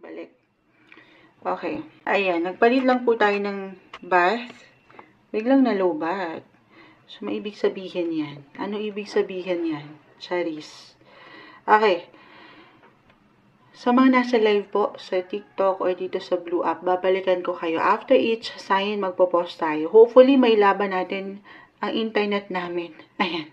balik. Okay. Ayan, nagpalit lang po tayo ng bath. Biglang nalobat. So, may ibig sabihin yan. Ano ibig sabihin yan? Charis. Okay. Sa mga nasa live po, sa TikTok or dito sa Blue App, babalikan ko kayo. After each sign, magpo-post tayo. Hopefully, may laban natin ang internet namin. Ayan.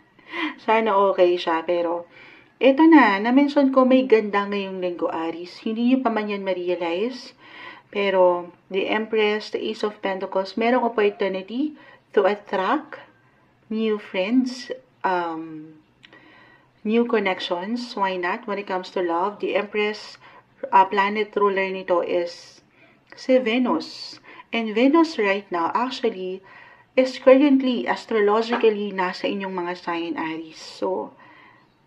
Sana okay siya, pero eto na-mention ko may ganda ngayong linggo, Aries. Hindi nyo pa man yan ma-realize. Pero, the Empress, the Ace of Pentacles, merong opportunity to attract new friends, new connections. Why not? When it comes to love, the Empress, planet ruler nito is si Venus. And Venus right now, actually, is currently, astrologically, nasa inyong mga sign, Aries. So,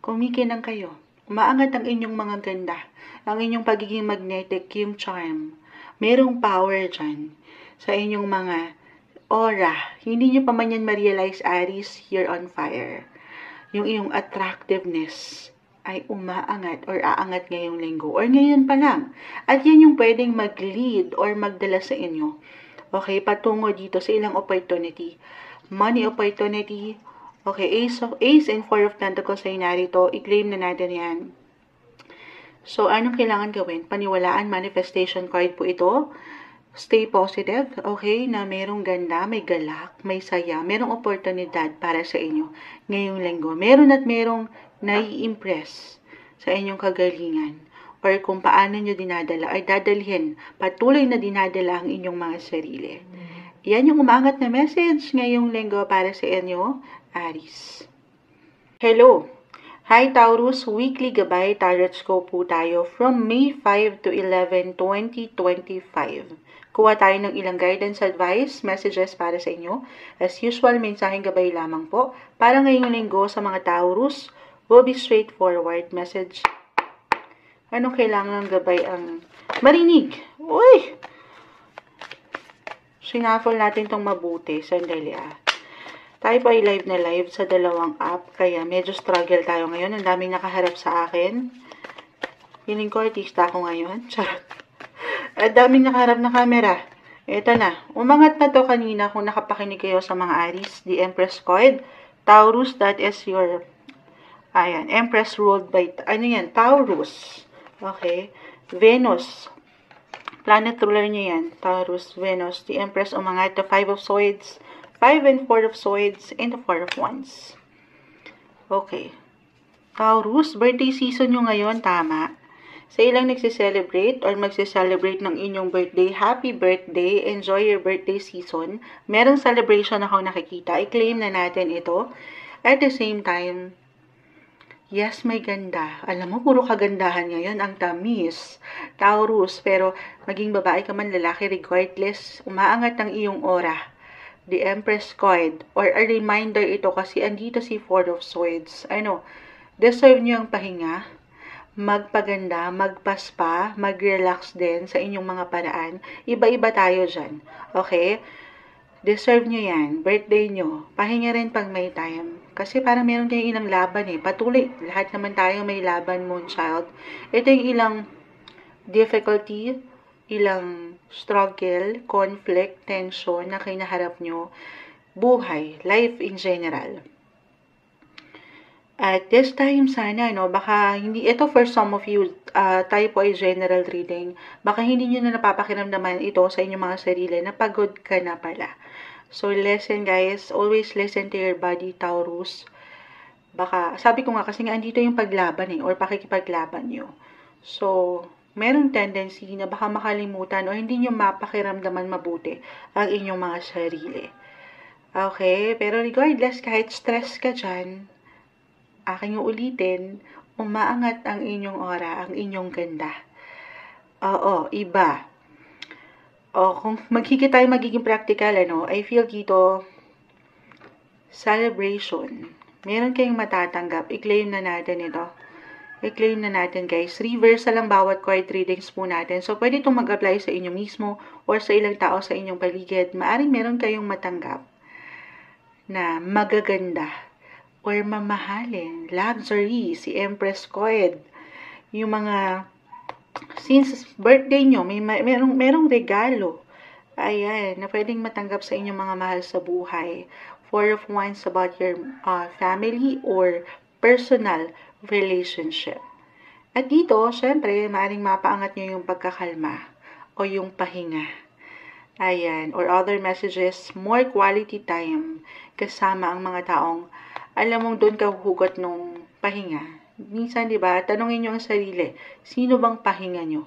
kumikinang kayo. Umaangat ang inyong mga ganda. Ang inyong pagiging magnetic, yung charm. Merong power dyan sa inyong mga aura. Hindi nyo pa man yan ma-realize, Aries, you're on fire. Yung iyong attractiveness ay umaangat or aangat ngayong linggo or ngayon pa lang. At yan yung pwedeng mag-lead or magdala sa inyo. Okay, patungo dito sa ilang opportunity. Money opportunity. Okay, Ace and Four of Pentacles ay narito. I-claim na natin yan. So, anong kailangan gawin? Paniwalaan, manifestation card po ito. Stay positive, okay? Na merong ganda, may galak, may saya, merong oportunidad para sa inyo ngayong linggo. Meron at merong nai-impress sa inyong kagalingan or kung paano nyo dinadala ay dadalhin, patuloy na dinadala ang inyong mga sarili. Yan yung umangat na message ngayong linggo para sa inyo, Aries. Hello! Hi Taurus, weekly gabay tarot scope po tayo from May 5 to 11, 2025. Kuha tayo ng ilang guidance advice, messages para sa inyo. As usual, mensaheng gabay lamang po. Para ngayong linggo sa mga Taurus, will be straightforward message. Anong kailangan ng gabay ang marinig? Uy! Sinafol natin tong mabuti. Sandali Tayo po ay live na live sa dalawang app, kaya medyo struggle tayo ngayon. Ang daming nakaharap sa akin. Feeling ko artista ako ngayon. Charot. Ang daming nakaharap na camera. Ito na. Umangat na to kanina kung nakapakinig kayo sa mga Aries. The Empress card. Taurus, that is your... Ayan. Empress ruled by... Ano yan? Taurus. Okay. Venus. Planet ruler niya yan. Taurus, Venus. The Empress umangat. The Five of Swords. 5 and 4 of Swords, and the 4 of Wands. Okay. Taurus, birthday season nyo ngayon, tama. Sa ilang nagsiselebrate or magsiselebrate ng inyong birthday, happy birthday, enjoy your birthday season. Merong celebration ako nakikita, i-claim na natin ito. At the same time, yes, may ganda. Alam mo, puro kagandahan ngayon, ang tamis. Taurus, pero maging babae ka man, lalaki, regardless, umaangat ang iyong aura. The Empress card, or a reminder ito kasi andito si Four of Swords. Deserve nyo ang pahinga, magpaganda, magpaspa, mag-relax din sa inyong mga paraan. Iba-iba tayo dyan. Okay? Deserve nyo yan. Birthday nyo. Pahinga rin pag may time. Kasi parang meron tayong ilang laban Patuloy. Lahat naman tayo may laban, Moonchild. Ito yung ilang difficulty, ilang struggle, conflict, tension na kinaharap nyo, buhay, life in general. At this time sana, baka hindi, ito for some of you, tayo po ay general reading, baka hindi nyo na napapakiramdaman ito sa inyong mga sarili, na pagod ka na pala. So listen guys, always listen to your body, Taurus. Baka, sabi ko nga kasi nga, andito yung paglaban or pakikipaglaban nyo. So, merong tendency na baka makalimutan o hindi nyo mapakiramdaman mabuti ang inyong mga sarili. Okay? Pero regardless, kahit stress ka dyan, aking ulitin, umaangat ang inyong aura, ang inyong ganda. Oo, iba. Kung tayo magiging practical, I feel dito, celebration. Meron kayong matatanggap. I-claim na natin ito. I-claim na natin guys. Reversal lang bawat card readings po natin. So, pwede itong mag-apply sa inyo mismo or sa ilang tao sa inyong paligid. Maaring meron kayong matanggap na magaganda or mamahalin. Luxury, si Empress card. Yung mga since birthday nyo, merong regalo. Ayan, na pwedeng matanggap sa inyong mga mahal sa buhay. Four of Wands about your family or personal relationship. At dito, syempre, maaaring mapaangat nyo yung pagkakalma o yung pahinga. Ayan, or other messages, more quality time kasama ang mga taong alam mong doon ka hugot nung pahinga. Minsan, di ba, tanungin nyo ang sarili, sino bang pahinga nyo?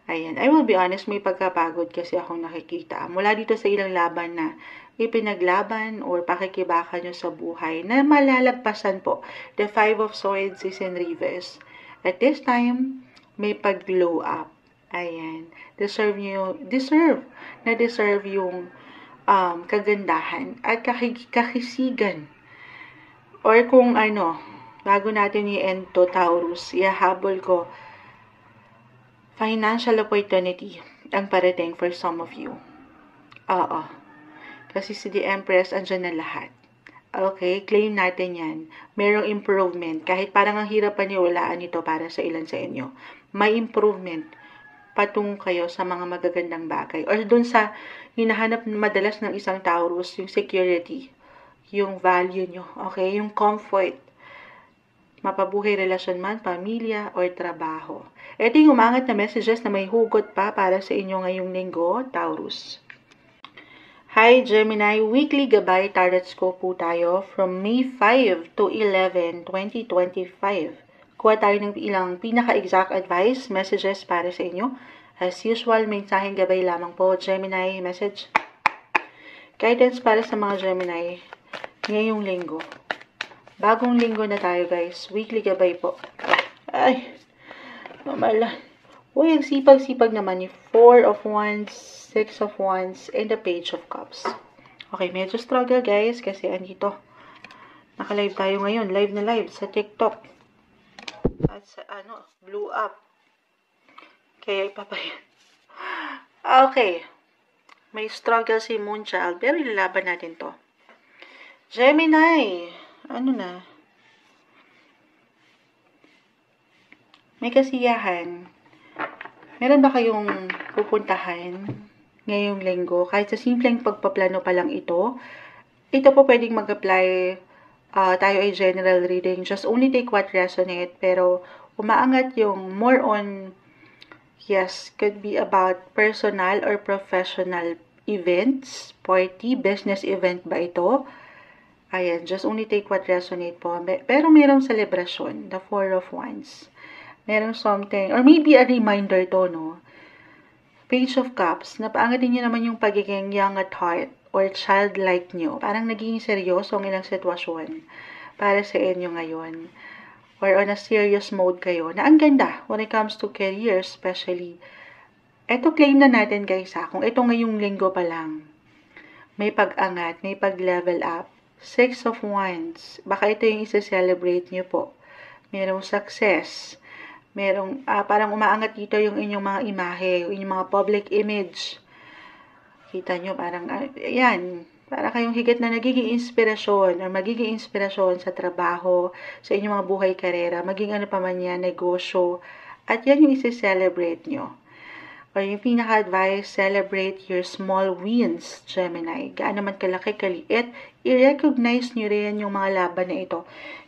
Ayan, I will be honest, may pagkapagod kasi akong nakikita. Mula dito sa ilang laban na ipinaglaban or pakikibaka nyo sa buhay na malalagpasan po. The Five of Swords is in reverse. At this time, may pag-glow up. Ayan, deserve yung kagandahan at kakisigan. Or kung bago natin i-end to, Taurus, ihahabol ko, financial opportunity ang parating for some of you. Oo. Kasi si The Empress, andyan na lahat. Okay, claim natin yan. Merong improvement. Kahit parang ang hirap paniwalaan ito para sa ilan sa inyo. May improvement patungo kayo sa mga magagandang bagay. Or dun sa hinahanap madalas ng isang Taurus, yung security, yung value nyo. Okay, yung comfort. Mapabuhay relasyon man, pamilya, or trabaho. Ito yung umangat na messages na may hugot pa para sa inyo ngayong linggo, Taurus. Hi Gemini, weekly gabay tarot scope po tayo from May 5 to 11, 2025. Kuha tayo ng ilang pinaka-exact advice, messages para sa inyo. As usual, mensaheng gabay lamang po, Gemini message. Guidance para sa mga Gemini ngayong linggo. Bagong linggo na tayo guys. Weekly gabay po. Ay, mamala. Uy, ang sipag-sipag naman ni 4 of Wands, 6 of Wands, and the Page of Cups. Okay, medyo struggle guys kasi andito. Naka-live tayo ngayon. Live na live sa TikTok. At sa blew up. Kaya ipapayan. Okay. May struggle si Moonchild, pero ilalaban natin to. Gemini. May kasiyahan. Meron ba kayong pupuntahan ngayong linggo? Kahit sa simpleng pagpaplano pa lang ito po pwedeng mag-apply. Tayo ay general reading. Just only take what resonate. Pero umaangat yung more on, yes, could be about personal or professional events, party, business event ba ito? Ayan, just only take what resonate po. Pero merong celebration, the 4 of Wands. Merong something, or maybe a reminder to, no? Page of Cups, napaangat din nyo naman yung pagiging young at heart or childlike nyo. Parang naging seryoso ang ilang sitwasyon para sa inyo ngayon. Or on a serious mode kayo, na ang ganda when it comes to career especially. Eto, claim na natin guys kung ito ngayong linggo pa lang. May pag-angat, may pag-level up. 6 of Wands, baka ito yung isa-celebrate nyo po. Merong success. Merong, parang umaangat dito yung inyong mga imahe, yung inyong mga public image. Kita nyo, parang, para kayong higit na nagiging inspirasyon or magiging inspirasyon sa trabaho, sa inyong mga buhay karera, maging ano pa man yan, negosyo. At yan yung isa-celebrate nyo. Or yung pinaka-advice, celebrate your small wins, Gemini. Gaano man kalaki, kaliit, i-recognize nyo rin yung mga laban na ito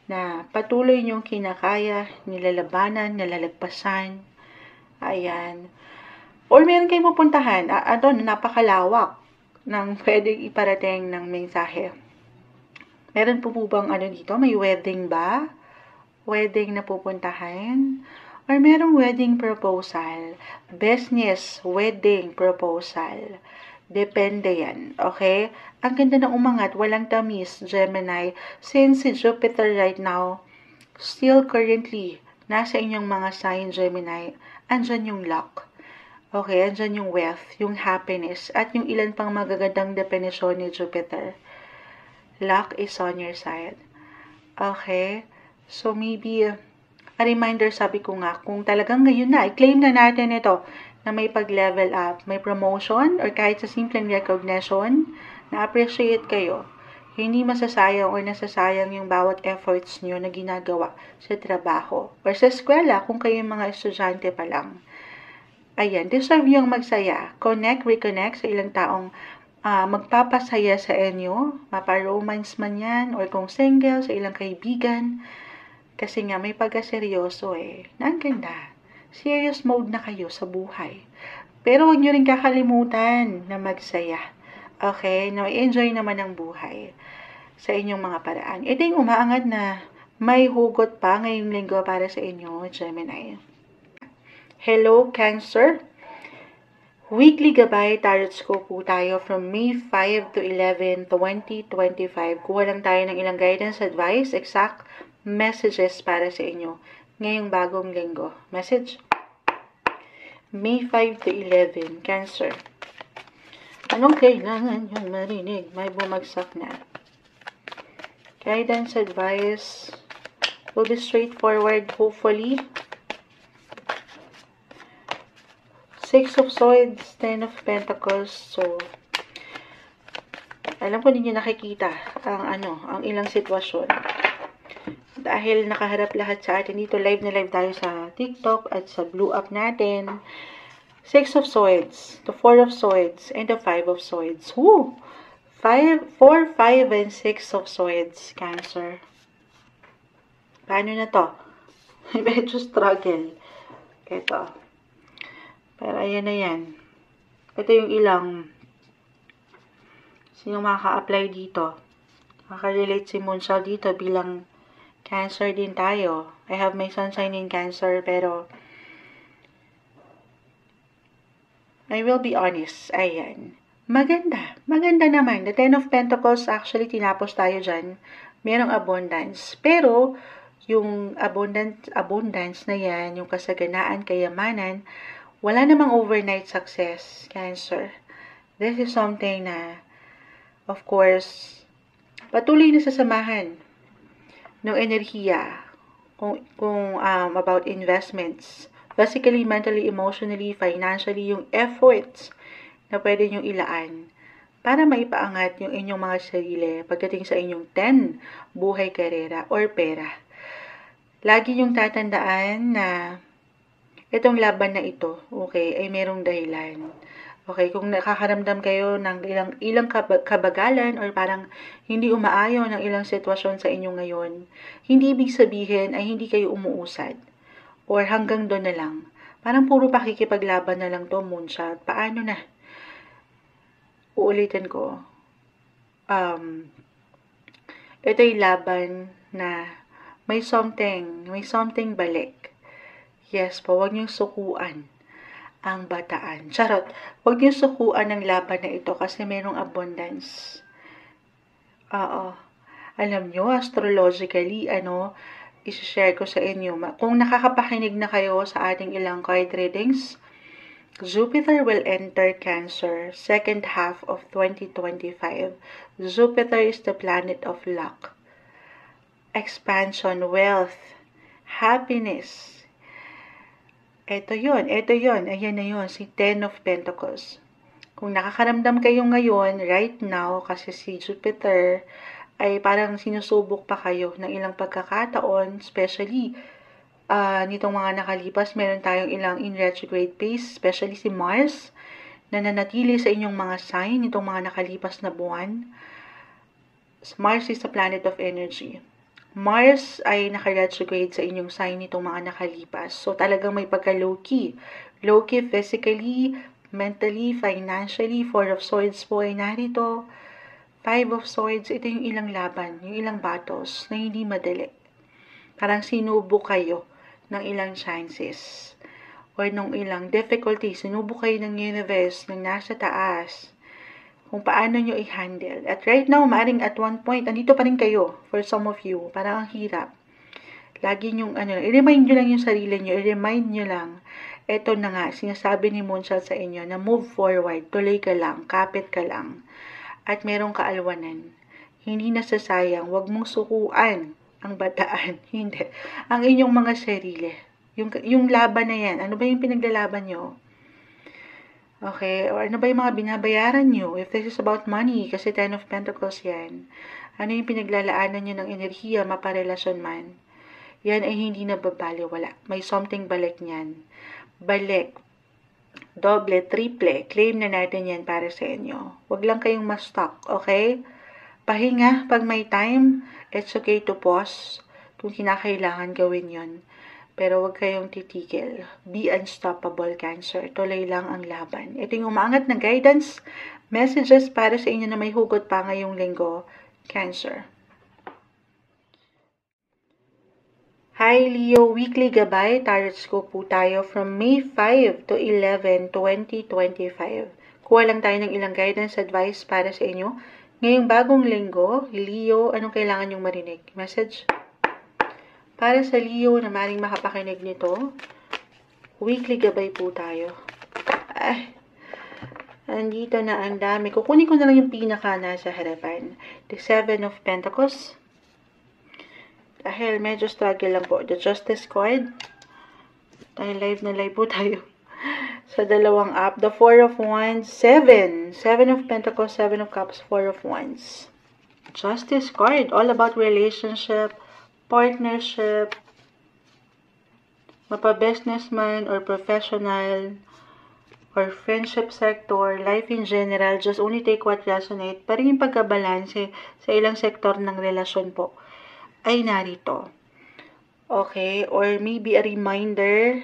na patuloy nyong kinakaya, nilalabanan, nalalagpasan. Ayan. Or meron kayong pupuntahan, napakalawak ng pwedeng iparating ng mensahe. Meron po bang dito? May wedding ba? Wedding na pupuntahan? Or merong wedding proposal, business wedding proposal. Depende yan, okay? Ang ganda ng umangat, walang tamis, Gemini. Since si Jupiter right now, still currently, nasa inyong mga sign, Gemini, andyan yung luck. Okay, andyan yung wealth, yung happiness, at yung ilan pang magagandang definisyon ni Jupiter. Luck is on your side. Okay? So maybe, a reminder, sabi ko nga, kung talagang ngayon na, i-claim na natin ito, na may pag-level up, may promotion, or kahit sa simpleng recognition, na-appreciate kayo. Hindi masasayang or nasasayang yung bawat efforts nyo na ginagawa sa trabaho, or sa eskwela, kung kayo mga estudyante pa lang. Ayan, deserve niyong magsaya. Connect, reconnect sa ilang taong magpapasaya sa inyo. Mapa-romance man yan, or kung single, sa ilang kaibigan. Kasi nga, may pagkaseryoso eh. Na ang ganda. Serious mode na kayo sa buhay. Pero huwag nyo rin kakalimutan na magsaya. Okay? No, enjoy naman ang buhay sa inyong mga paraan. Ito yung umaangat na may hugot pa ngayong linggo para sa inyo, Gemini. Hello, Cancer. Weekly Gabay Tarot Scope po tayo from May 5 to 11, 2025. Kuha lang tayo ng ilang guidance, advice, exact messages para sa inyo ngayong bagong linggo. Message? May 5 to 11, Cancer. Anong kailangan yung marinig? May bumagsak na. Guidance, advice, will be straightforward, hopefully. 6 of Swords, 10 of Pentacles. So, alam ko ninyo nakikita ang ilang sitwasyon. Dahil nakaharap lahat sa atin dito, live na live tayo sa TikTok at sa Blue Up natin. 6 of Swords, the 4 of Swords, and the 5 of Swords. Woo! 4, 5, and 6 of Swords, Cancer. Paano na to? Medyo struggle. Ito. Pero ayan na yan. Ito yung ilang sino makaka-apply dito. Makaka-relate si Moonshell dito bilang Cancer din tayo. I have my sun sign in Cancer, pero I will be honest. Ayan. Maganda. Maganda naman. The 10 of Pentacles, actually, tinapos tayo dyan. Merong abundance. Pero, yung abundance na yan, yung kasaganaan, kayamanan, wala namang overnight success, Cancer. This is something na, of course, patuloy na sasamahan ng enerhiya kung about investments. Physically, mentally, emotionally, financially, yung efforts na pwede nyong ilaan para maipaangat yung inyong mga sarili pagdating sa inyong 10, buhay, karera, or pera. Lagi yung tatandaan na itong laban na ito, okay, ay merong dahilan. Okay, kung nakakaramdam kayo ng ilang kabagalan or parang hindi umaayon ng ilang sitwasyon sa inyo ngayon, hindi ibig sabihin ay hindi kayo umuusad. Or hanggang doon na lang. Parang puro pakikipaglaban na lang to, Moonshot. Paano na? Uulitin ko. Ito'y laban na may something balik. Yes po, huwag niyong sukuan ang bataan. Charot, huwag niyong sukuan ang laban na ito kasi mayroong abundance. Oo. Alam niyo, astrologically, i-share ko sa inyo. Kung nakakapakinig na kayo sa ating ilang card readings, Jupiter will enter Cancer second half of 2025. Jupiter is the planet of luck, expansion, wealth, happiness. Ito yon. Ayan na yon, si 10 of Pentacles. Kung nakakaramdam kayo ngayon, right now, kasi si Jupiter ay parang sinusubok pa kayo ng ilang pagkakataon, especially nitong mga nakalipas, meron tayong ilang in retrograde phase, especially si Mars, na nanatili sa inyong mga sign nitong mga nakalipas na buwan. Mars is a planet of energy. Mars ay naka-retrograde sa inyong sign nitong mga nakalipas. So, talagang may pagka-low-key. Low-key physically, mentally, financially. 4 of Swords po ay narito. 5 of Swords, ito yung ilang laban, yung ilang battles na hindi madali. Parang sinubok kayo ng ilang chances or ng ilang difficulties. Sinubok kayo ng universe, ng nasa taas, kung paano nyo i-handle. At right now, maaring at one point, andito pa rin kayo for some of you. Parang ang hirap. Lagi nyong, i-remind nyo lang yung sarili nyo, i-remind nyo lang, eto na nga, sinasabi ni Moonshot sa inyo, na move forward, tuloy ka lang, kapit ka lang, at merong kaalwanan. Hindi nasasayang, wag mong sukuan ang bataan. Hindi. Ang inyong mga sarili. Yung laban na yan, ano ba yung pinaglalaban nyo? Okay, or ano ba yung mga binabayaran nyo? If this is about money, kasi 10 of Pentacles yan. Ano yung pinaglalaanan nyo ng enerhiya, maparelasyon man? Yan ay hindi na babaliwala. May something balik niyan. Balik doble, triple. Claim na natin yan para sa inyo. Huwag lang kayong ma-stuck, okay? Pahinga pag may time. It's okay to pause kung kinakailangan gawin yon. Pero huwag kayong titigil. Be unstoppable, Cancer. Tuloy lang ang laban. Ito yung umaangat na guidance messages para sa inyo na may hugot pa ngayong linggo, Cancer. Hi Leo, weekly gabay, tarot scope po tayo from May 5 to 11, 2025. Kuha lang tayo ng ilang guidance advice para sa inyo. Ngayong bagong linggo, Leo, anong kailangan nyong marinig? Message? Para sa Leo na maring makapakinig nito, weekly gabay po tayo. Ay, andito na ang dami. Kukunin ko na lang yung pinaka nasa harapan. The Seven of Pentacles. Dahil medyo struggle lang po. The Justice card. Dahil live na live po tayo. Sa dalawang app. The Four of Wands. Seven of Pentacles, Seven of Cups, Four of Wands. Justice card. All about relationship, partnership, mapa-businessman or professional, or friendship sector, life in general. Just only take what resonate. Parang yung pagkabalanse sa ilang sektor ng relasyon po ay narito. Okay? Or maybe a reminder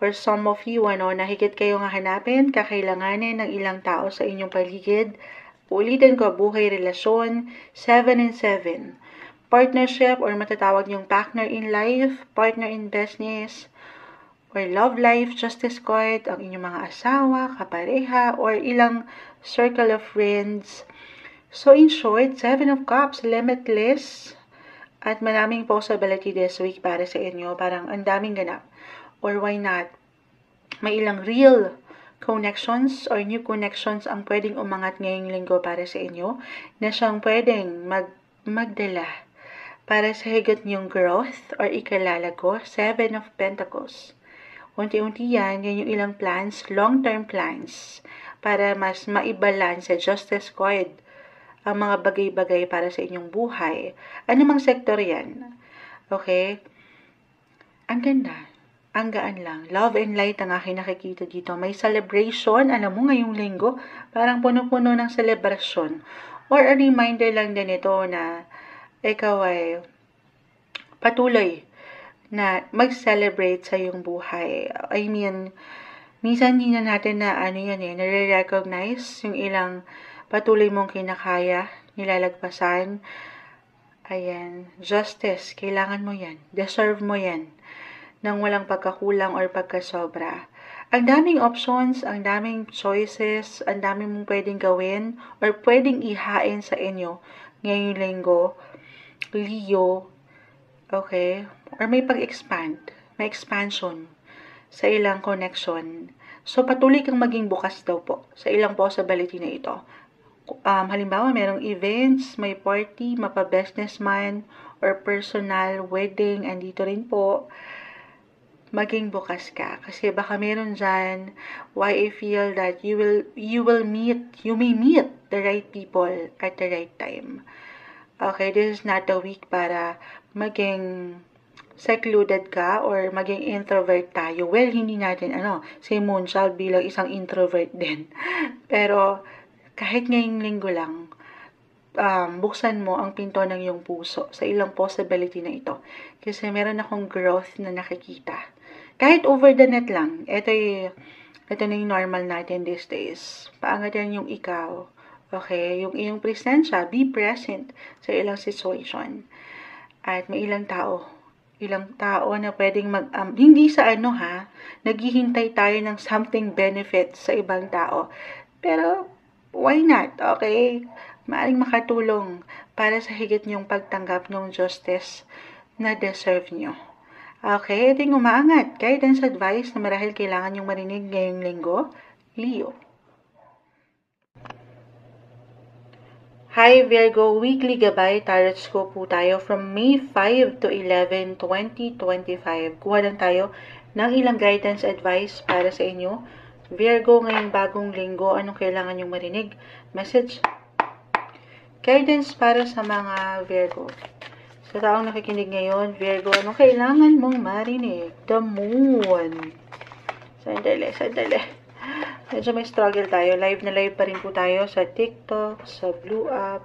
for some of you, na higit kayong hahanapin, kakailanganin ng ilang tao sa inyong paligid. Ulitin ko, buhay, relasyon, 7 and 7. Partnership or matatawag niyong partner in life, partner in business, or love life, Justice card, ang inyong mga asawa, kapareha, or ilang circle of friends. So in short, 7 of Cups, limitless, at maraming possibility this week para sa inyo. Parang ang daming ganap. Or why not? May ilang real connections or new connections ang pwedeng umangat ngayong linggo para sa inyo na siyang pwedeng magdala para sa higit niyong growth or ikalalago. 7 of Pentacles. Unti-unti yan yung ilang plans, long-term plans para mas maibalance sa Justice card ang mga bagay-bagay para sa inyong buhay. Ano mang sektor yan. Okay? Ang ganda. Ang gaan lang. Love and light ang aking nakikita dito. May celebration. Alam mo, ngayong linggo, parang puno-puno ng celebration. Or a reminder lang din ito na ikaw ay patuloy na mag-celebrate sa iyong buhay. I mean, minsan hindi na natin na nare-recognize yung ilang patuloy mong kinakaya, nilalagpasan. Ayan, justice, kailangan mo yan. Deserve mo yan. Nang walang pagkakulang or pagkasobra. Ang daming options, ang daming choices, ang daming mong pwedeng gawin or pwedeng ihain sa inyo ngayong linggo. Leo, okay? Or may pag-expand, may expansion sa ilang connection. So, patuloy kang maging bukas daw po sa ilang possibility na ito. Halimbawa, merong events, may party, mapa-businessman, or personal, wedding, andito rin po. Maging bukas ka. Kasi baka meron dyan, why I feel that you may meet the right people at the right time. Okay, this is not a week para maging secluded ka or maging introvert tayo. Well, hindi natin, si Moonchild bilang isang introvert din. Pero, kahit ngayong linggo lang, buksan mo ang pinto ng iyong puso sa ilang possibility na ito. Kasi meron akong growth na nakikita. Kahit over the net lang, ito na yung normal natin these days. Paangat yan yung ikaw. Okay? Yung iyong presensya, be present sa ilang situation. At may ilang tao na pwedeng hindi sa naghihintay tayo ng something benefit sa ibang tao. Pero, why not? Okay? Maaring makatulong para sa higit niyong pagtanggap ng justice na deserve niyo. Okay? Ito yung umaangat. Guidance advice na marahil kailangan niyong marinig ngayong linggo. Leo. Hi Virgo, weekly gabay, tarot scope po tayo from May 5 to 11, 2025. Kuha lang tayo ng ilang guidance advice para sa inyo. Virgo, ngayong bagong linggo, anong kailangan nyong marinig? Message? Guidance para sa mga Virgo. Sa taong nakikinig ngayon, Virgo, anong kailangan mong marinig? The Moon. Sandali. Medyo may struggle tayo. Live na live pa rin po tayo sa TikTok, sa Blue App.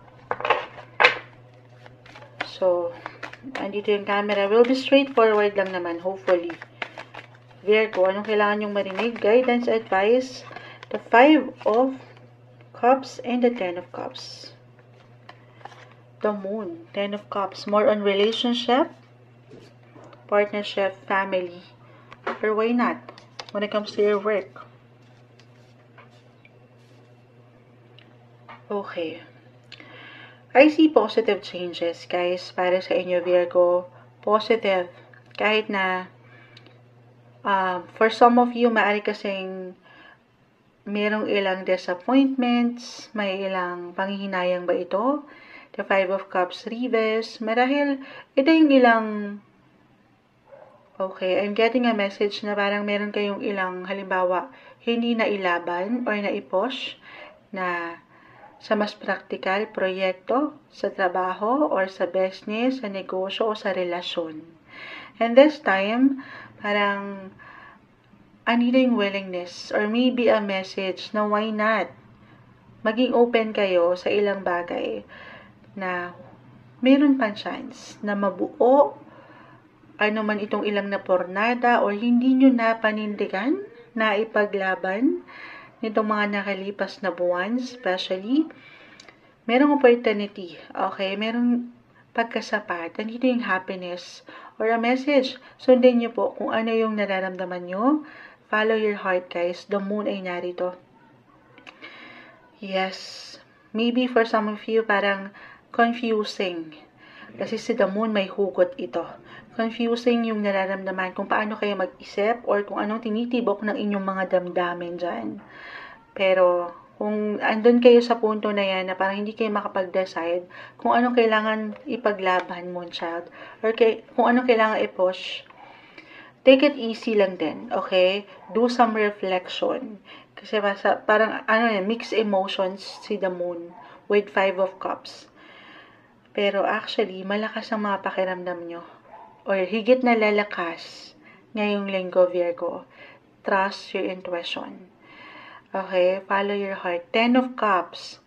So, andito yung camera. Will be straightforward lang naman, hopefully. Virgo, anong kailangan yung marinig? Guidance, advice, the 5 of Cups and the 10 of Cups. The Moon, 10 of Cups. More on relationship, partnership, family. Or why not? When it comes to your work. Okay. I see positive changes, guys, para sa inyo, Virgo. Positive. Kahit na, for some of you, maaari kasing merong ilang disappointments, may ilang panghihinayang ba ito? The 5 of Cups reverse. Marahil, ito yung ilang, okay, I'm getting a message na parang meron kayong ilang, halimbawa, hindi na ilaban or na i-push na sa mas praktikal proyekto, sa trabaho, or sa business, sa negosyo, o sa relasyon. And this time, parang, anito yung willingness, or maybe a message na why not? Maging open kayo sa ilang bagay na meron pang chance na mabuo, ano man itong ilang na pornada, or hindi nyo na panindigan, na ipaglaban, nitong mga nakalipas na buwan, especially, merong opportunity, okay? Merong pagkasapat, nandito yung happiness, or a message. Sundin nyo po kung ano yung nararamdaman nyo. Follow your heart, guys. The Moon ay narito. Yes. Maybe for some of you, parang confusing. Kasi si The Moon may hugot ito. Confusing yung nararamdaman kung paano kayo mag-isip or kung anong tinitibok ng inyong mga damdamin dyan. Pero, kung andun kayo sa punto na yan na parang hindi kayo makapag-decide kung anong kailangan ipaglaban mo, child, or kung anong kailangan i-push, take it easy lang din, okay? Do some reflection. Kasi parang, mixed emotions si The Moon with 5 of Cups. Pero actually, malakas ang mga pakiramdam nyo. Or higit na lalakas ngayong linggo, Virgo. Trust your intuition. Okay, follow your heart. 10 of Cups.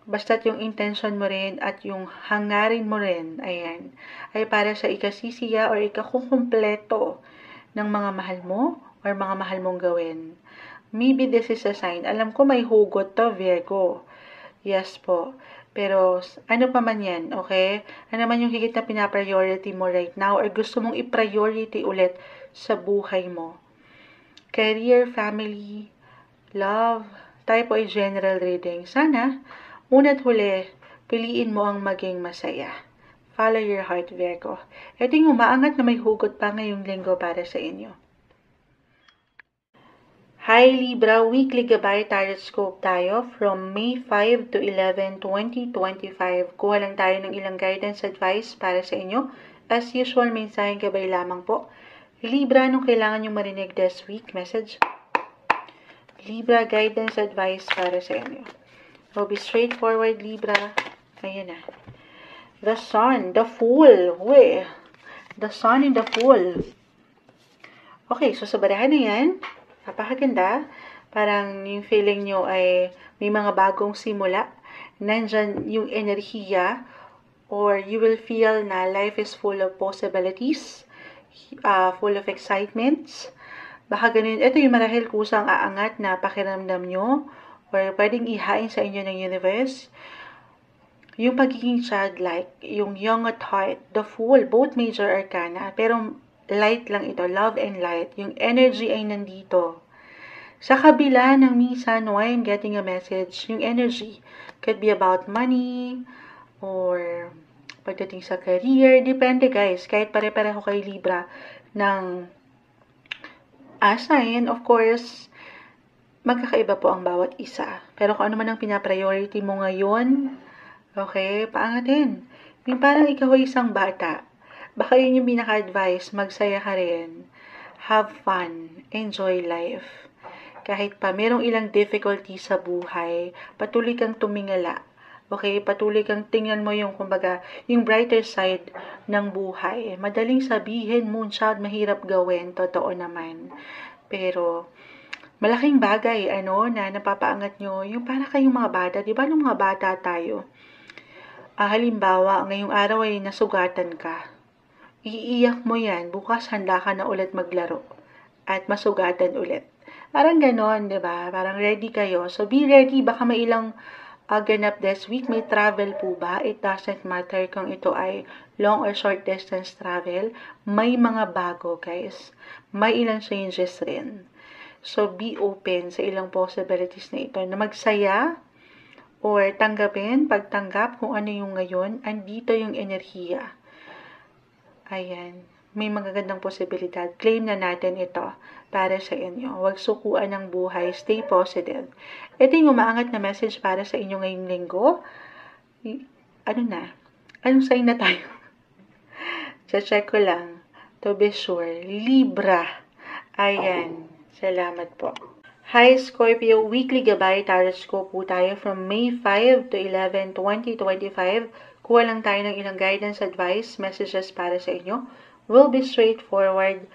Basta't yung intention mo rin at yung hangarin mo rin, ayan, ay para sa ikasisiya or ikakukumpleto ng mga mahal mo or mga mahal mong gawin. Maybe this is a sign. Alam ko may hugot to, Virgo. Yes po. Pero, ano pa man yan, okay? Ano man yung higit na pinapriority mo right now or gusto mong i-priority ulit sa buhay mo. Career, family, love, tayo po ay general reading. Sana, una't huli, piliin mo ang maging masaya. Follow your heart, Virgo. Ito yung umaangat na may hugot pa ngayong linggo para sa inyo. Hi Libra, weekly gabay tarot scope tayo from May 5 to 11, 2025. Kuha lang tayo ng ilang guidance advice para sa inyo. As usual, mensaheng gabay lamang po. Libra, anong kailangan nyo marinig this week? Message. Libra, guidance advice para sa inyo. So, be straightforward, Libra. Ayan na. The Sun, the Fool. Uy, the Sun and the Fool. Okay, so sa barahan na yan, napakaganda. Parang yung feeling nyo ay may mga bagong simula. Nandyan yung enerhiya or you will feel na life is full of possibilities, full of excitements. Baka ganun, ito yung marahil kusang aangat na pakiramdam nyo or pwedeng ihain sa inyo ng universe. Yung pagiging childlike, yung young at heart, the Fool, both major arcana, pero light lang ito, love and light. Yung energy ay nandito. Sa kabila ng minsan, why I'm getting a message, yung energy could be about money or pagdating sa career. Depende guys, kahit pare-pareho kay Libra ng sign, of course, magkakaiba po ang bawat isa. Pero kung ano man ang pinapriority mo ngayon, okay, paangatin. Yung parang ikaw ay isang bata. Baka yun yung pinaka-advice, magsaya ka rin. Have fun. Enjoy life. Kahit pa merong ilang difficulty sa buhay, patuloy kang tumingala. Okay, patuloy kang tingnan mo yung, kumbaga, yung brighter side ng buhay. Madaling sabihin, Moonchild, mahirap gawin. Totoo naman. Pero, malaking bagay, na napapaangat nyo, yung para kayong mga bata. Di ba nung mga bata tayo? Halimbawa, ngayong araw ay nasugatan ka. Iiyak mo yan, bukas handa ka na ulit maglaro. At masugatan ulit. Parang ganon, di ba? Parang ready kayo. So, be ready. Baka may ilang ganap this week. May travel po ba? It doesn't matter kung ito ay long or short distance travel. May mga bago, guys. May ilang changes rin. So, be open sa ilang possibilities na ito. Na magsaya or tanggapin, pagtanggap kung ano yung ngayon. Andito yung enerhiya. Ayan. May magagandang posibilidad. Claim na natin ito para sa inyo. Huwag sukuan ng buhay. Stay positive. Ito yung umaangat na message para sa inyo ngayong linggo. Ano na? Anong sign na tayo? Check ko lang. To be sure. Libra. Ayan. Salamat po. Hi Scorpio, weekly gabay tarot po tayo from May 5 to 11, 2025. Kuha lang tayo ng ilang guidance, advice, messages para sa inyo. Will be straightforward.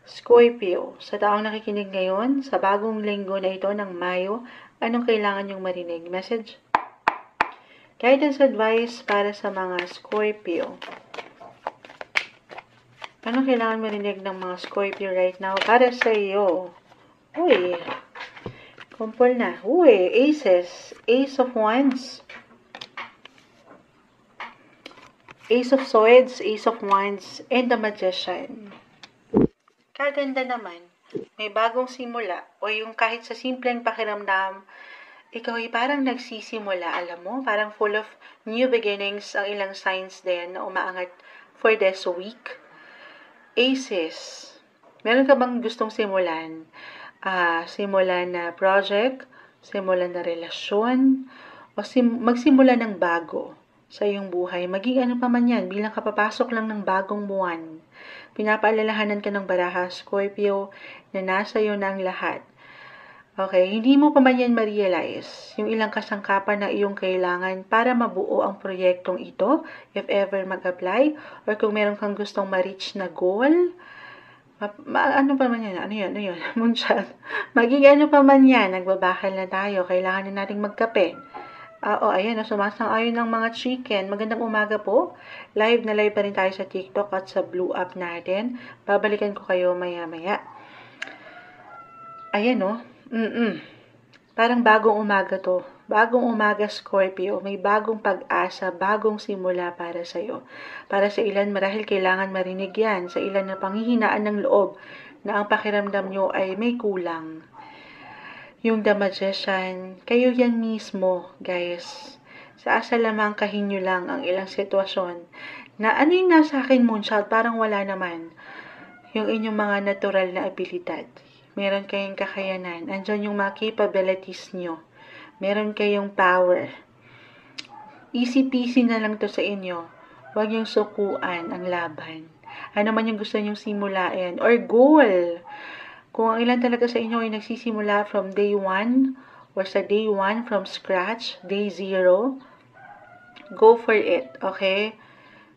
Scorpio, sa taong nakikinig ngayon, sa bagong linggo na ito ng Mayo, anong kailangan nyong marinig? Message? Guidance, advice para sa mga Scorpio. Anong kailangan marinig ng mga Scorpio right now para sa iyo? Uy, kumpol na. Uy, aces. Ace of Wands. Ace of Swords, Ace of Wands, and the Magician. Kaganda naman. May bagong simula. O yung kahit sa simpleng pakiramdam, ikaw ay parang nagsisimula, alam mo? Parang full of new beginnings ang ilang signs din na umaangat for this week. Aces. Meron ka bang gustong simulan? Simulan na project, simulan na relasyon, o magsimula ng bago sa iyong buhay. Maging ano pa man yan, bilang kapapasok lang ng bagong buwan. Pinapaalalahanan ka ng baraha, Scorpio, na nasa iyo na ang lahat. Okay, hindi mo pa man yan ma-realize yung ilang kasangkapan na iyong kailangan para mabuo ang proyektong ito, if ever mag-apply, or kung meron kang gustong ma-reach na goal, ano pa man yan? Ano yun? Moonshot. Maging ano pa man yan, nagbabakal na tayo, kailangan na nating magkape. Ayan, sumasang-ayon ng mga chicken. Magandang umaga po. Live na live pa rin tayo sa TikTok at sa Blue App natin. Babalikan ko kayo maya-maya. Ayan, Parang bagong umaga to. Bagong umaga, Scorpio. May bagong pag-asa, bagong simula para sa'yo. Para sa ilan, marahil kailangan marinig yan. Sa ilan na panghihinaan ng loob na ang pakiramdam nyo ay may kulang. Yung The Magician, kayo yan mismo, guys. Sa asa lamang kahinyo lang ang ilang sitwasyon. Na ano yung nasa akin, Moonchild, parang wala naman. Yung inyong mga natural na abilidad. Meron kayong kakayanan. Andyan yung mga capabilities nyo. Meron kayong power. Easy-peasy na lang to sa inyo. Huwag yung sukuan ang laban. Ano man yung gusto nyong simulain. Or goal. Kung ang ilan talaga sa inyo ay nagsisimula from day 1 or sa day 1 from scratch, day 0, go for it, okay?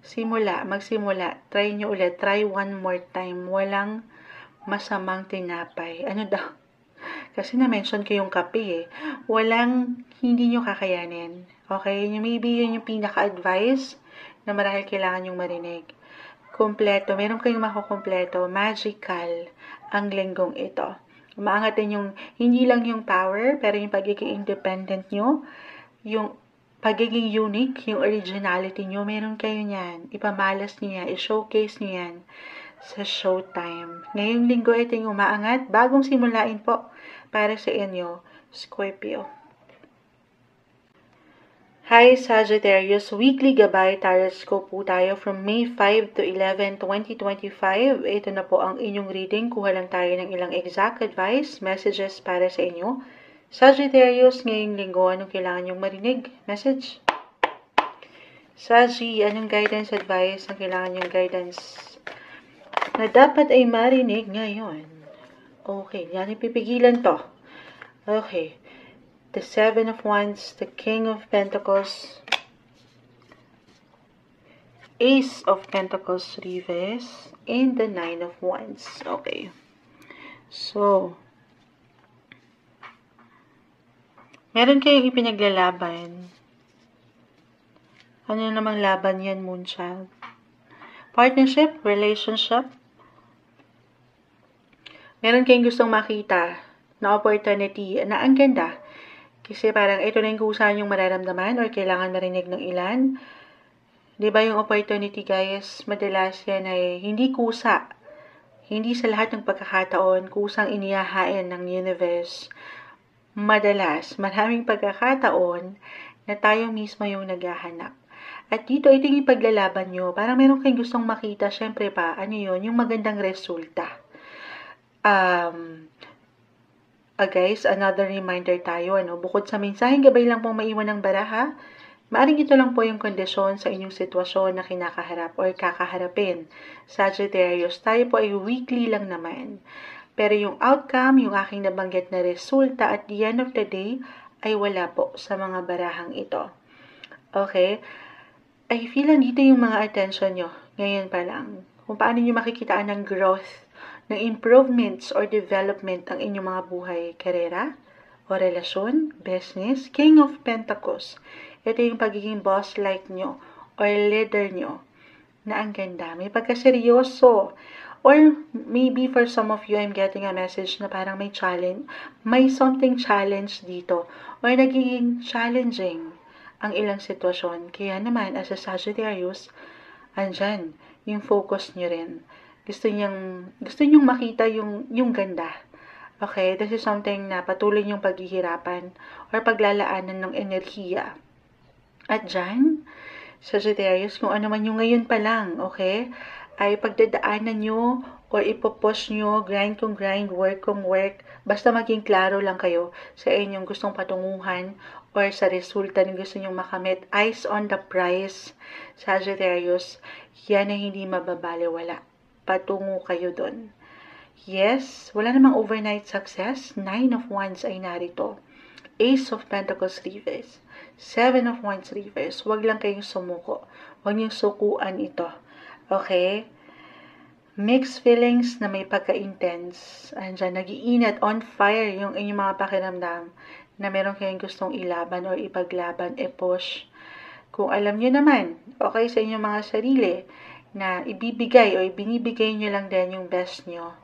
Magsimula. Try nyo ulit. Try one more time. Walang masamang tinapay. Ano daw? Kasi na-mention ko yung kape eh. Hindi nyo kakayanin. Okay? Maybe yun yung pinaka-advice na marahil kailangan yung marinig. Kompleto. Meron kayong makukompleto. Magical ang linggong ito. Umaangat din yung, hindi lang yung power, pero yung pagiging independent nyo, yung pagiging unique, yung originality nyo, meron kayo niyan. Ipamalas nyo yan, i-showcase nyo yan sa showtime. Ngayong linggo ito yung umaangat, bagong simulain po para sa inyo, Scorpio. Hi Sagittarius, weekly gabay tarot po tayo from May 5 to 11, 2025. Ito na po ang inyong reading. Kuha lang tayo ng ilang exact advice, messages para sa inyo. Sagittarius, ngayong linggo, anong kailangan nyong marinig? Message? Sagi, anong guidance, advice, ang kailangan nyong guidance na dapat ay marinig ngayon? Okay, yan ipipigilan to. Okay. The Seven of Wands, the King of Pentacles, Ace of Pentacles reverse, and the Nine of Wands. Okay. So, meron kayong ipinaglalaban. Ano namang laban yan, Moonchild? Partnership, relationship. Meron kayong gustong makita na opportunity na ang ganda. Kasi parang ito na yung kusa yung mararamdaman or kailangan marinig ng ilan. Diba yung opportunity, guys, madalas yan ay hindi kusa. Hindi sa lahat ng pagkakataon kusang inihahain ng universe. Madalas, maraming pagkakataon na tayo mismo yung naghahanap. At dito, ito yung paglalaban nyo. Parang meron kayong gustong makita, syempre pa, ano yun, yung magandang resulta. Guys, another reminder tayo, bukod sa mensaheng gabay lang pong maiwan ng baraha, maaring ito lang po yung kondisyon sa inyong sitwasyon na kinakaharap or kakaharapin. Sagittarius, tayo po ay weekly lang naman. Pero yung outcome, yung aking nabanggit na resulta at the end of the day, ay wala po sa mga barahang ito. Okay? I feel nandito yung mga attention nyo ngayon pa lang. Kung paano nyo makikitaan ng growth, ng improvements or development ang inyong mga buhay, karera, o relasyon, business, King of Pentacles. Ito yung pagiging boss-like nyo or leader nyo na ang ganda. May pagkaseryoso. Or maybe for some of you, I'm getting a message na parang may challenge. May something challenge dito. Or nagiging challenging ang ilang sitwasyon. Kaya naman, as a Sagittarius, andyan, yung focus nyo rin. Gusto nyong makita yung ganda. Okay, this is something na patuloy nyong paghihirapan or paglalaanan ng enerhiya. At dyan, Sagittarius, kung ano man yung ngayon pa lang, okay, ay pagdadaanan nyo or ipopost nyo, grind kung grind, work kung work, basta maging klaro lang kayo sa inyong gustong patunguhan or sa resulta na gusto nyong makamit. Eyes on the prize, Sagittarius, yan ay hindi mababaliwala. Patungo kayo dun. Yes, wala namang overnight success. 9 of Wands ay narito. Ace of Pentacles reverse. 7 of Wands reverse. Huwag lang kayong sumuko. Huwag niyong sukuan ito. Okay? Mixed feelings na may pagka-intense. Andyan, nag-iinat, on fire yung inyong mga pakiramdam na meron kayong gustong ilaban or ipaglaban, push. Kung alam nyo naman, okay sa inyong mga sarili, na ibibigay o ibinibigay nyo lang din yung best nyo,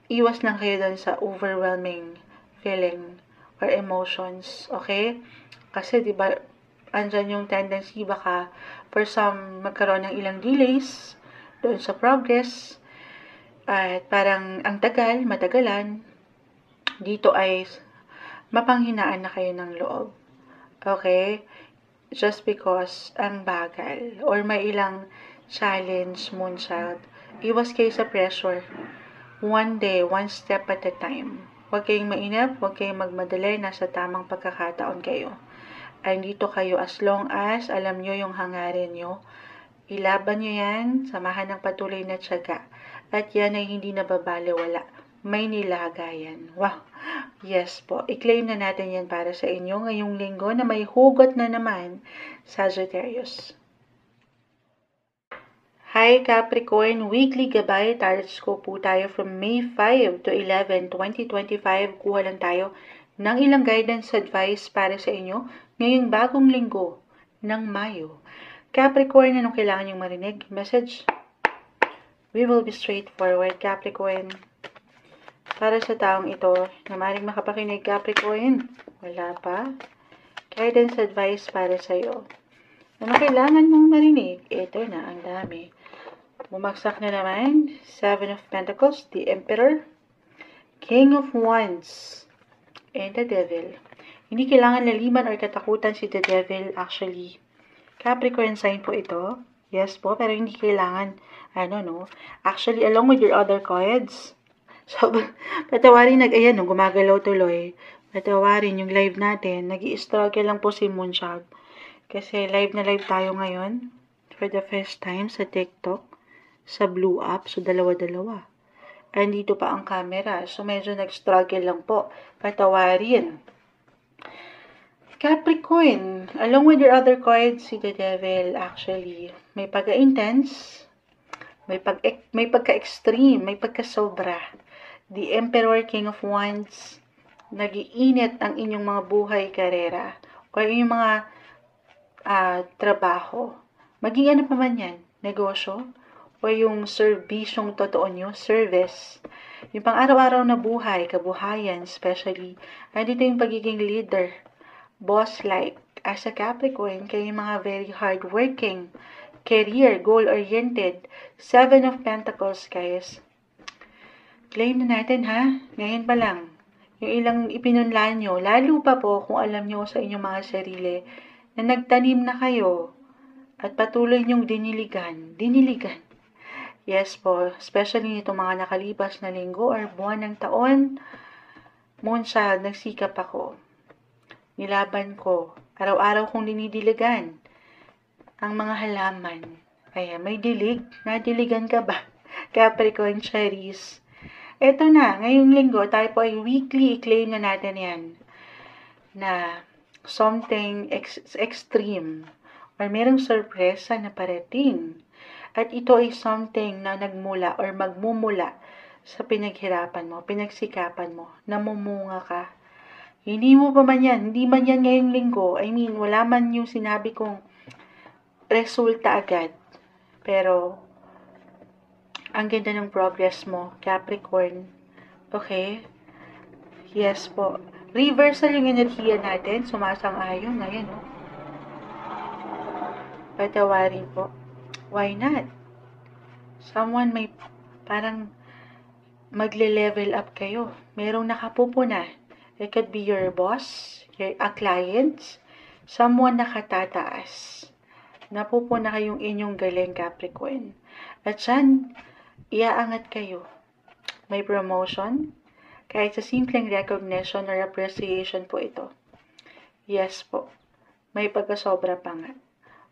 iwas lang kayo doon sa overwhelming feeling or emotions, okay? Kasi diba, andyan yung tendency baka for some magkaroon ng ilang delays doon sa progress at parang ang matagalan, dito ay mapanghinaan na kayo ng loob. Okay? Just because ang bagal or may ilang challenge, Moonchild, iwas kayo sa pressure. One day, one step at a time. Huwag kayong mainip, huwag kayong magmadali, nasa tamang pagkakataon kayo. Ay dito kayo as long as alam nyo yung hangarin nyo. Ilaban nyo yan, samahan ng patuloy na tiyaga. At yan ay hindi nababaliwala. May nilagayan. Wow! Yes po, i-claim na natin yan para sa inyo ngayong linggo na may hugot na naman, Sagittarius. Hi Capricorn, weekly gabay, tarot po tayo from May 5 to 11, 2025. Kuha lang tayo ng ilang guidance advice para sa inyo ngayong bagong linggo ng Mayo. Capricorn, anong kailangan yung marinig? Message? We will be straightforward, Capricorn. Para sa taong ito, na maaaring makapakinig, Capricorn, wala pa. Guidance advice para sa iyo. Ano kailangan mong marinig? Ito na, ang dami. Bumagsak na naman, 7 of Pentacles, the Emperor, King of Wands, and the Devil. Hindi kailangan laliman or katakutan si the Devil, actually. Capricorn sign po ito. Yes po, pero hindi kailangan, actually, along with your other cards. So, patawarin gumagalaw tuloy. Patawarin yung live natin. Nag-i-struggle lang po si Moonchild. Kasi live na live tayo ngayon. For the first time sa TikTok. Sa Blue App. So, dalawa-dalawa. And dito pa ang camera. So, medyo nag-struggle lang po. Patawarin. Capricorn. Along with your other cards, si the Devil, actually, may pagka-intense. May pagka-extreme. May pagka-sobra. the Emperor, King of Wands, nag-iinit ang inyong mga buhay, karera, o inyong mga trabaho. Maging ano pa man yan, negosyo, o yung serbisyong totoo nyo, service. Yung pang-araw-araw na buhay, kabuhayan, especially, nandito yung pagiging leader, boss-like. As a Capricorn, kayo yung mga very hardworking, career, goal-oriented, 7 of Pentacles, guys. Claim na natin, ha? Ngayon pa lang. Yung ilang ipinunlaan nyo, lalo pa po kung alam nyo sa inyong mga sarili, na nagtanim na kayo, at patuloy nyong diniligan. Yes po, especially nito mga nakalibas na linggo or buwan ng taon, Moonchild, nagsikap ako. Nilaban ko. Araw-araw kong dinidiligan ang mga halaman. Kaya may dilig. Nadiligan ka ba? Capricorn cherries. Eto na, ngayong linggo, tayo po ay weekly i-claim na natin yan. Na something extreme. Or merong sorpresa na parating. At ito ay something na nagmula or magmumula sa pinaghirapan mo, pinagsikapan mo, namumunga ka. Hindi mo pa man yan, hindi man yan ngayong linggo. I mean, wala man yung sinabi kong resulta agad. Pero, ang ganda ng progress mo, Capricorn. Okay? Yes po. Reversal yung enerhiya natin, sumasang-ayon. Ngayon, no? Patawarin po. Why not? Someone may parang magle-level up kayo. Merong nakapupuna. It could be your boss, a client, someone nakatataas. Napupuna kayong inyong galing, Capricorn. At yan, iaangat kayo. May promotion, kahit sa simpleng recognition or appreciation po ito. Yes po. May pagkasobra pa nga.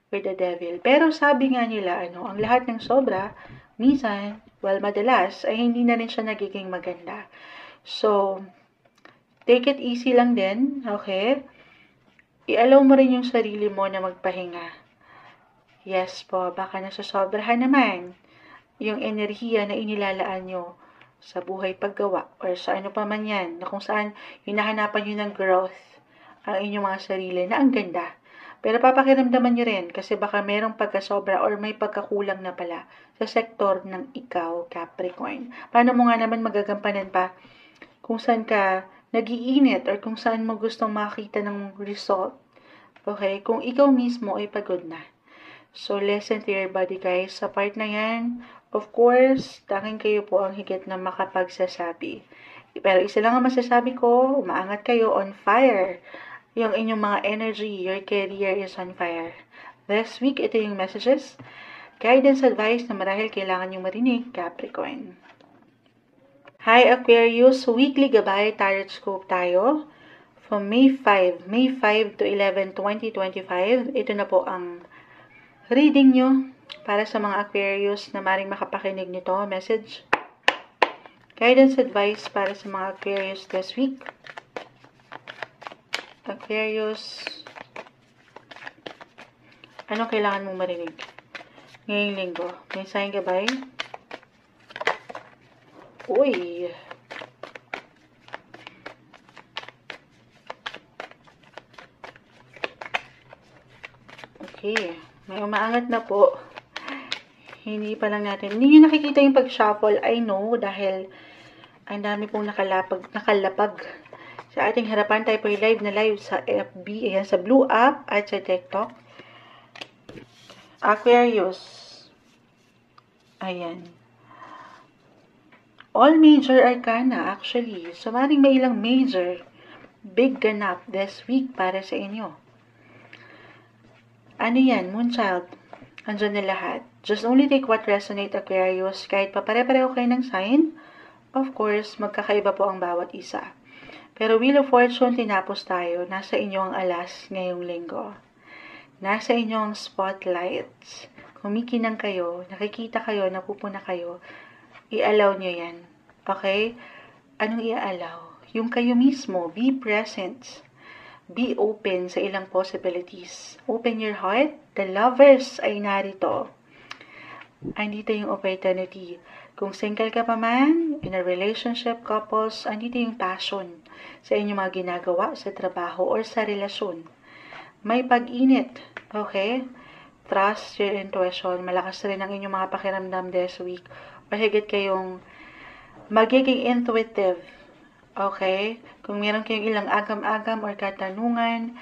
With the devil. Pero sabi nga nila, ang lahat ng sobra, minsan, madalas, ay hindi na rin siya nagiging maganda. So, take it easy lang din, okay? I-allow mo rin yung sarili mo na magpahinga. Yes po, baka nasasobrahan naman yung enerhiya na inilalaan nyo sa buhay paggawa or sa ano pa man yan, na kung saan hinahanapan nyo ng growth ang inyong mga sarili na ang ganda. Pero papakiramdaman nyo rin kasi baka merong pagkasobra or may pagkakulang na pala sa sektor ng ikaw, Capricorn. Paano mo nga naman magagampanan pa kung saan ka nagiinit or kung saan mo gustong makita ng result? Okay? Kung ikaw mismo ay pagod na. So, listen to your body, guys. Sa part na yan, of course, tanging kayo po ang higit na makapagsasabi. Pero isa lang ang masasabi ko, umaangat kayo on fire. Yung inyong mga energy, your career is on fire. This week, ito yung messages, guidance, advice na marahil kailangan yung marinig, Capricorn. Hi Aquarius, weekly gabay tarot scope tayo. From May 5 to 11, 2025, ito na po ang reading nyo para sa mga Aquarius na maring makapakinig nito. Message, guidance, advice para sa mga Aquarius this week. Aquarius, ano kailangan mong marinig ngayong linggo? May sign gabay? Uy! Okay. May umaangat na po. Hindi pa lang natin. Hindi nyo nakikita yung pag-shuffle. I know dahil ang dami pong nakalapag sa ating harapan. Tayo po live na live sa FB, ayan, sa Blue App at sa TikTok. Aquarius. Ayan. All major arcana actually. So, maring may ilang major big ganap this week para sa inyo. Ano yan, Moonchild? Andyan na lahat. Just only take what resonate, Aquarius. Kahit pa pare-pareho kayo ng sign, of course, magkakaiba po ang bawat isa. Pero Wheel of Fortune, tinapos tayo. Nasa inyo ang alas ngayong linggo. Nasa inyo ang spotlights. Kumikinang kayo, nakikita kayo, napupuna kayo. I-allow nyo yan. Okay? Anong i-allow? Yung kayo mismo, be present. Be open sa ilang possibilities. Open your heart. The lovers ay narito. andito yung opportunity. Kung single ka pa man, in a relationship, couples, andito yung passion sa inyong mga ginagawa, sa trabaho, or sa relasyon. May pag-init, okay? Trust your intuition. Malakas rin ang inyong mga pakiramdam this week. Or higit kayong magiging intuitive. Okay? Kung meron kayong ilang agam-agam or katanungan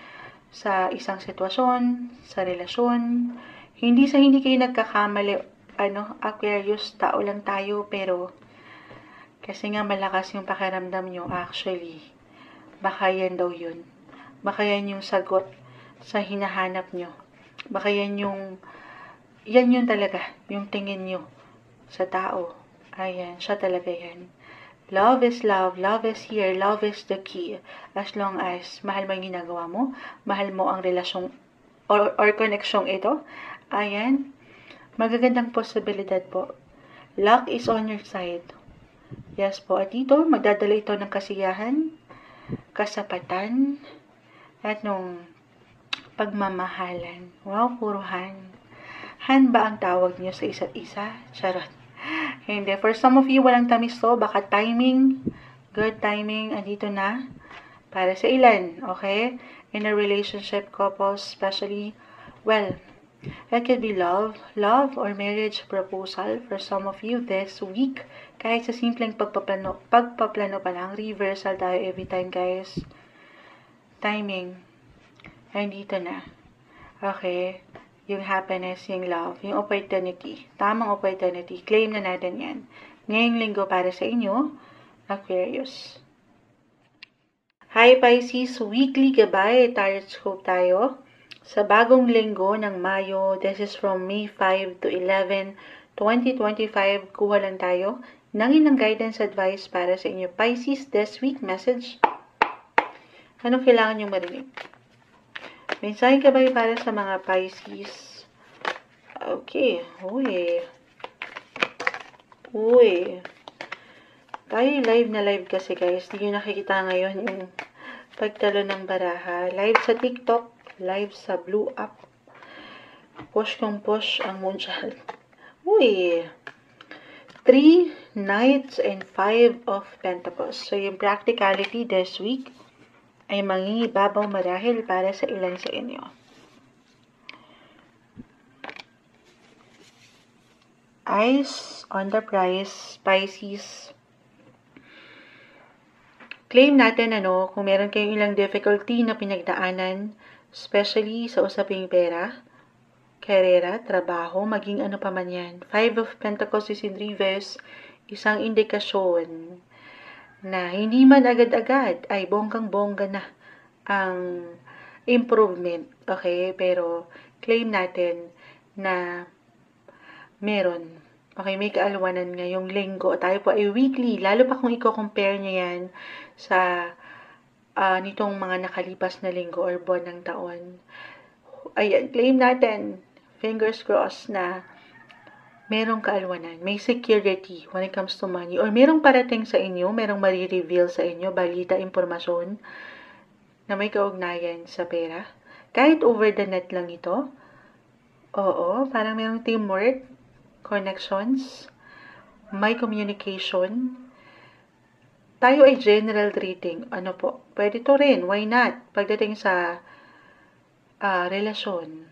sa isang sitwasyon, sa relasyon, hindi kayo nagkakamali, Aquarius, tao lang tayo, pero kasi nga malakas yung pakiramdam nyo, actually, baka yan daw yun. Baka yan yung sagot sa hinahanap nyo. Baka yan yun talaga, yung tingin nyo sa tao. Ayan, siya talaga yan. Love is here, love is the key. As long as mahal mo yung ginagawa mo, mahal mo ang relasyon or koneksyong ito, ayan, magagandang posibilidad po. Luck is on your side. Yes po, at dito, magdadala ito ng kasiyahan, kasapatan, at nung pagmamahalan. Wow, puro han. Han ba ang tawag niyo sa isa't isa? Charot. Hindi. For some of you, walang tamis to. Baka timing, good timing, andito na. Para sa ilan, okay? In a relationship, couples, especially, well, it could be love or marriage proposal for some of you this week. Kahit sa simpleng pagpaplano pa lang, reversal tayo every time, guys. Timing, andito na. Okay? Yung happiness, yung love, yung opportunity. Tamang opportunity. Claim na natin yan. Ngayong linggo para sa inyo, Aquarius. Hi Pisces, weekly gabay, tarot scope tayo. Sa bagong linggo ng Mayo, this is from May 5 to 11, 2025, kuha lang tayo ng ilang guidance advice para sa inyo. Pisces, this week, message. Anong kailangan nyo marinig? Mensahe gabay para sa mga Pisces. Okay. Uy. Tayo live na live kasi guys. Hindi nyo nakikita ngayon yung pagtalo ng baraha. Live sa TikTok. Live sa Blue App. Push kong push ang mundial. Uy. 3 Knights and 5 of Pentacles. So yung practicality this week ay mangingibabaw marahil para sa ilan sa inyo. Eyes on the prize, Pisces. Claim natin kung meron kayong ilang difficulty na pinagdaanan, especially sa usaping pera, karera, trabaho, maging ano pa man yan. 5 of Pentacles is in reverse, isang indikasyon na hindi man agad-agad ay bonggang-bongga na ang improvement, okay? Pero claim natin na meron. Okay, may kaalwanan ngayong linggo. Tayo po ay weekly, lalo pa kung i-compare nyo yan sa nitong mga nakalipas na linggo or buwan ng taon. Ayan, claim natin, fingers crossed, na merong kaalwanan, may security when it comes to money, or merong parating sa inyo, merong marireveal sa inyo, balita, impormasyon, na may kaugnayan sa pera. Kahit over the net lang ito, oo, parang merong teamwork, connections, may communication. Tayo ay general reading. Ano po? Pwede to rin. Why not? Pagdating sa relasyon.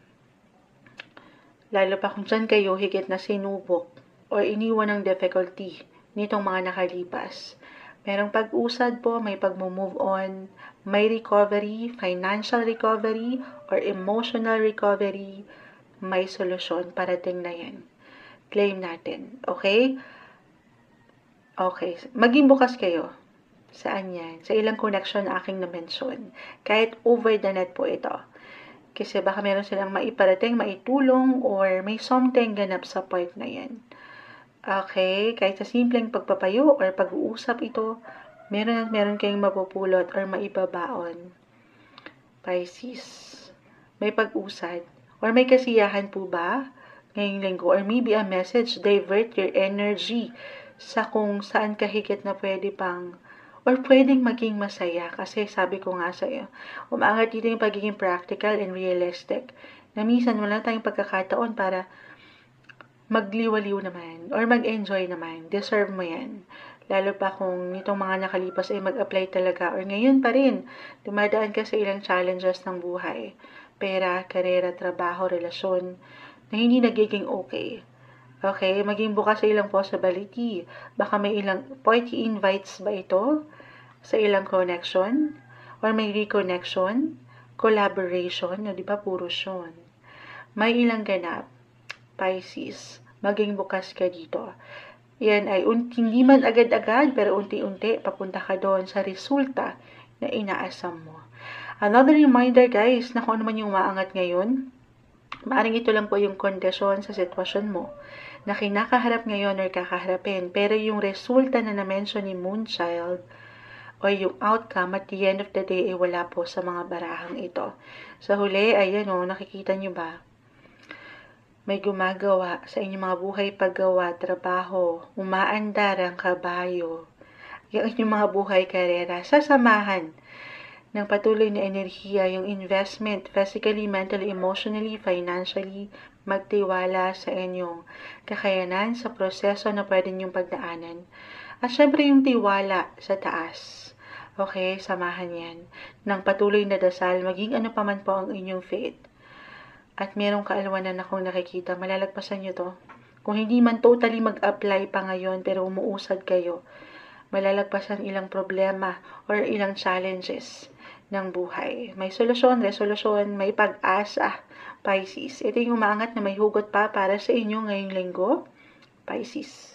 Lalo pa kung dyan kayo higit na sinubok or iniwan ng difficulty nitong mga nakalipas. Merong pag-usad po, may pag-move on, may recovery, financial recovery, or emotional recovery, may solusyon. Parating na yan. Claim natin. Okay? Okay. Maging bukas kayo. Saan yan? Sa ilang connection na aking na-mention. Kahit over the net po ito. Kasi baka meron silang maiparating, maitulong, or may something ganap sa point na yan. Okay? Kahit sa simpleng pagpapayo or pag-uusap ito, meron kayong mapupulot or maibabaon. Pisces. May pag-usad. Or may kasiyahan po ba ngayong linggo? Or maybe a message, divert your energy sa kung saan ka higit na pwede pang or pwedeng maging masaya. Kasi sabi ko nga sa iyo, umaangat dito yung pagiging practical and realistic. Na minsan wala tayong pagkakataon para magliwaliw naman or mag-enjoy naman. Deserve mo yan. Lalo pa kung nitong mga nakalipas ay mag-apply talaga or ngayon pa rin, dumadaan ka sa ilang challenges ng buhay. Pera, karera, trabaho, relasyon, na hindi nagiging okay. Okay, maging bukas sa ilang possibility. Baka may ilang party invites ba ito? Sa ilang connection? Or may reconnection? Collaboration? No, di ba puro yun? May ilang ganap. Pisces, maging bukas ka dito. Yan ay hindi man agad-agad pero unti-unti papunta ka doon sa resulta na inaasam mo. Another reminder guys na kung ano man yung maangat ngayon, maaring ito lang po yung kondisyon sa sitwasyon mo na kinakaharap ngayon or kakaharapin. Pero yung resulta na na-mention ni Moonchild o yung outcome at the end of the day ay wala po sa mga barahang ito. Sa huli, ayan o, nakikita nyo ba? May gumagawa sa inyong mga buhay paggawa, trabaho, umaandar ang kabayo, yung inyong mga buhay karera, sasamahan ng patuloy na enerhiya, yung investment, physically, mentally, emotionally, financially, magtiwala sa inyong kakayanan sa proseso na pwede niyong pagdaanan. At syempre yung tiwala sa taas. Okay, samahan yan ng patuloy na dasal, maging ano pa man po ang inyong faith. At merong kaalwanan akong nakikita, malalagpasan nyo to. Kung hindi man totally mag-apply pa ngayon pero umuusad kayo, malalagpasan ilang problema or ilang challenges ng buhay. May solusyon, resolusyon, may pag-asa, Pisces. Ito yung umaangat na may hugot pa para sa inyo ngayong linggo, Pisces.